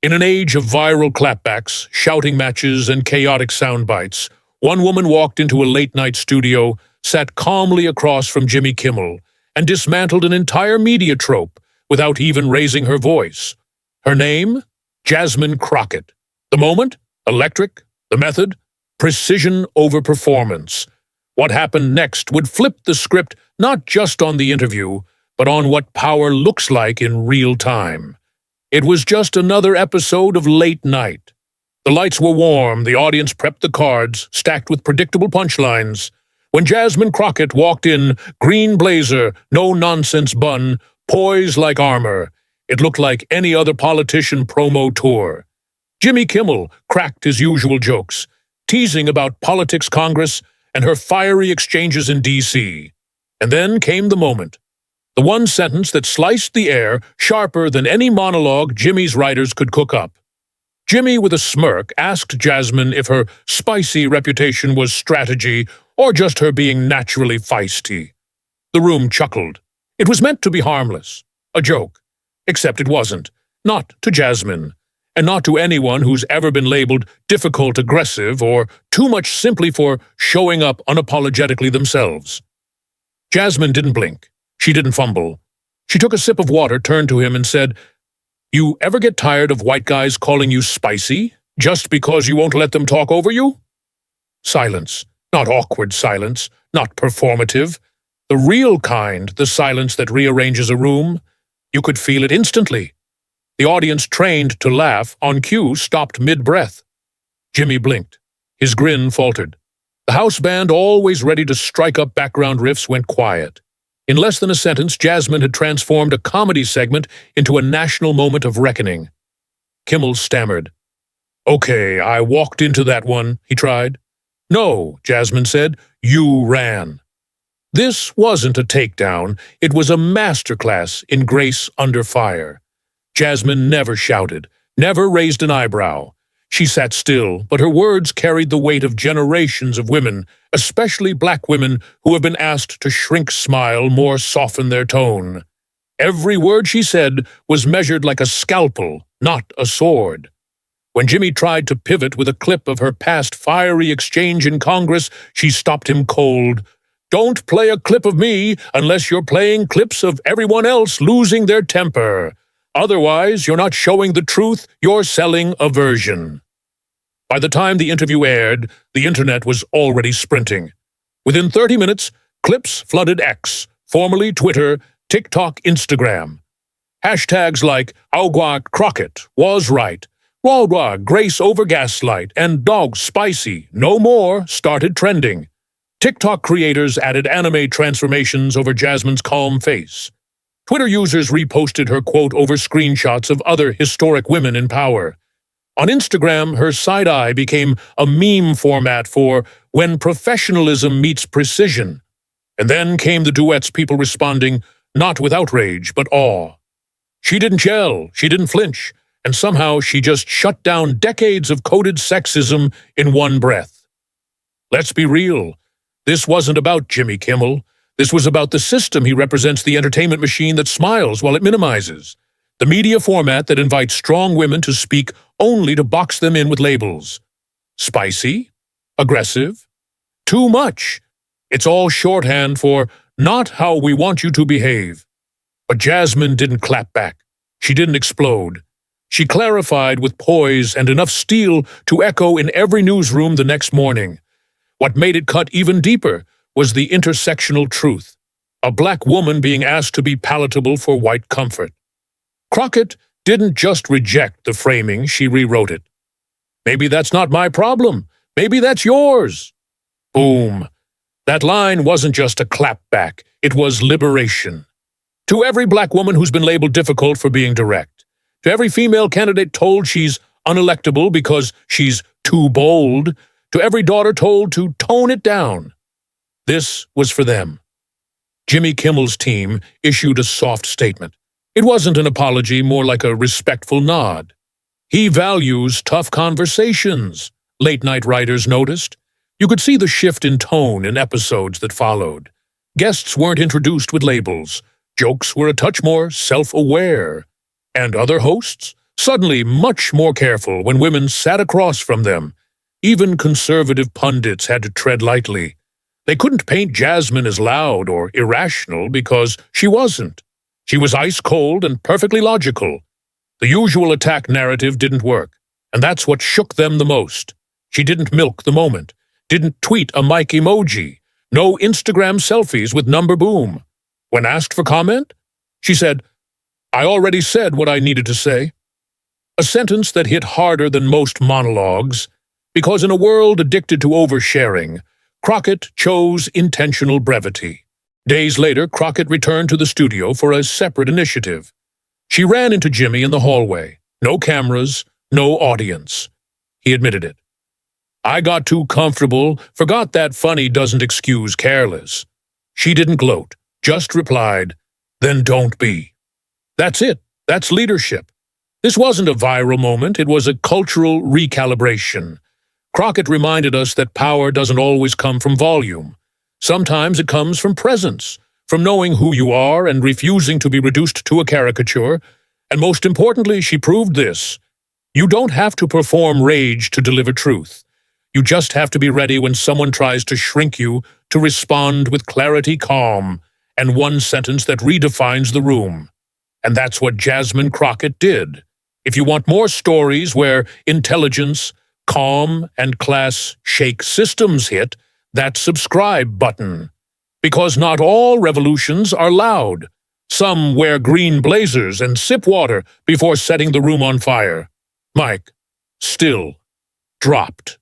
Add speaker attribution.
Speaker 1: In an age of viral clapbacks, shouting matches, and chaotic soundbites, one woman walked into a late-night studio, sat calmly across from Jimmy Kimmel, and dismantled an entire media trope without even raising her voice. Her name? Jasmine Crockett. The moment? Electric. The method? Precision over performance. What happened next would flip the script not just on the interview, but on what power looks like in real time. It was just another episode of Late Night. The lights were warm, the audience prepped the cards, stacked with predictable punchlines. When Jasmine Crockett walked in, green blazer, no-nonsense bun, poised like armor, it looked like any other politician promo tour. Jimmy Kimmel cracked his usual jokes, teasing about politics, Congress, and her fiery exchanges in D.C. And then came the moment. The one sentence that sliced the air sharper than any monologue Jimmy's writers could cook up. Jimmy, with a smirk, asked Jasmine if her spicy reputation was strategy or just her being naturally feisty. The room chuckled. It was meant to be harmless, a joke. Except it wasn't. Not to Jasmine. And not to anyone who's ever been labeled difficult, aggressive, or too much simply for showing up unapologetically themselves. Jasmine didn't blink. She didn't fumble. She took a sip of water, turned to him, and said, "You ever get tired of white guys calling you spicy, just because you won't let them talk over you?" Silence. Not awkward silence. Not performative. The real kind, the silence that rearranges a room. You could feel it instantly. The audience, trained to laugh on cue, stopped mid-breath. Jimmy blinked. His grin faltered. The house band, always ready to strike up background riffs, went quiet. In less than a sentence, Jasmine had transformed a comedy segment into a national moment of reckoning. Kimmel stammered. "Okay, I walked into that one," he tried. "No," Jasmine said, "you ran." This wasn't a takedown. It was a masterclass in grace under fire. Jasmine never shouted, never raised an eyebrow. She sat still, but her words carried the weight of generations of women, especially black women who have been asked to shrink smile, more soften their tone. Every word she said was measured like a scalpel, not a sword. When Jimmy tried to pivot with a clip of her past fiery exchange in Congress, she stopped him cold. "Don't play a clip of me unless you're playing clips of everyone else losing their temper. Otherwise, you're not showing the truth, you're selling a version." By the time the interview aired, the internet was already sprinting. Within 30 minutes, clips flooded X, formerly Twitter, TikTok, Instagram. Hashtags like "Agua Crockett was right," "Waldwa Grace over Gaslight," and "Dog Spicy, no more" started trending. TikTok creators added anime transformations over Jasmine's calm face. Twitter users reposted her quote over screenshots of other historic women in power. On Instagram, her side-eye became a meme format for when professionalism meets precision. And then came the duets, people responding, not with outrage, but awe. She didn't yell, she didn't flinch, and somehow she just shut down decades of coded sexism in one breath. Let's be real. This wasn't about Jimmy Kimmel. This was about the system he represents, the entertainment machine that smiles while it minimizes. The media format that invites strong women to speak only to box them in with labels. Spicy? Aggressive? Too much. It's all shorthand for not how we want you to behave. But Jasmine didn't clap back. She didn't explode. She clarified with poise and enough steel to echo in every newsroom the next morning. What made it cut even deeper was the intersectional truth. A black woman being asked to be palatable for white comfort. Crockett didn't just reject the framing, she rewrote it. "Maybe that's not my problem. Maybe that's yours." Boom. That line wasn't just a clapback. It was liberation. To every black woman who's been labeled difficult for being direct. To every female candidate told she's unelectable because she's too bold. To every daughter told to tone it down. This was for them. Jimmy Kimmel's team issued a soft statement. It wasn't an apology, more like a respectful nod. He values tough conversations, late-night writers noticed. You could see the shift in tone in episodes that followed. Guests weren't introduced with labels. Jokes were a touch more self-aware. And other hosts? suddenly much more careful when women sat across from them. Even conservative pundits had to tread lightly. They couldn't paint Jasmine as loud or irrational because she wasn't. She was ice-cold and perfectly logical. The usual attack narrative didn't work, and that's what shook them the most. She didn't milk the moment, didn't tweet a mic emoji, no Instagram selfies with number boom. When asked for comment, she said, "I already said what I needed to say." A sentence that hit harder than most monologues, because in a world addicted to oversharing, Crockett chose intentional brevity. Days later, Crockett returned to the studio for a separate initiative. She ran into Jimmy in the hallway. No cameras, no audience. He admitted it. "I got too comfortable, forgot that funny doesn't excuse careless." She didn't gloat, just replied, "Then don't be." That's it. That's leadership. This wasn't a viral moment, it was a cultural recalibration. Crockett reminded us that power doesn't always come from volume. Sometimes it comes from presence, from knowing who you are and refusing to be reduced to a caricature. And most importantly, she proved this. You don't have to perform rage to deliver truth. You just have to be ready when someone tries to shrink you to respond with clarity, calm, and one sentence that redefines the room. And that's what Jasmine Crockett did. If you want more stories where intelligence, calm, and class shake systems hit, that subscribe button. Because not all revolutions are loud. Some wear green blazers and sip water before setting the room on fire. Mike, still, dropped.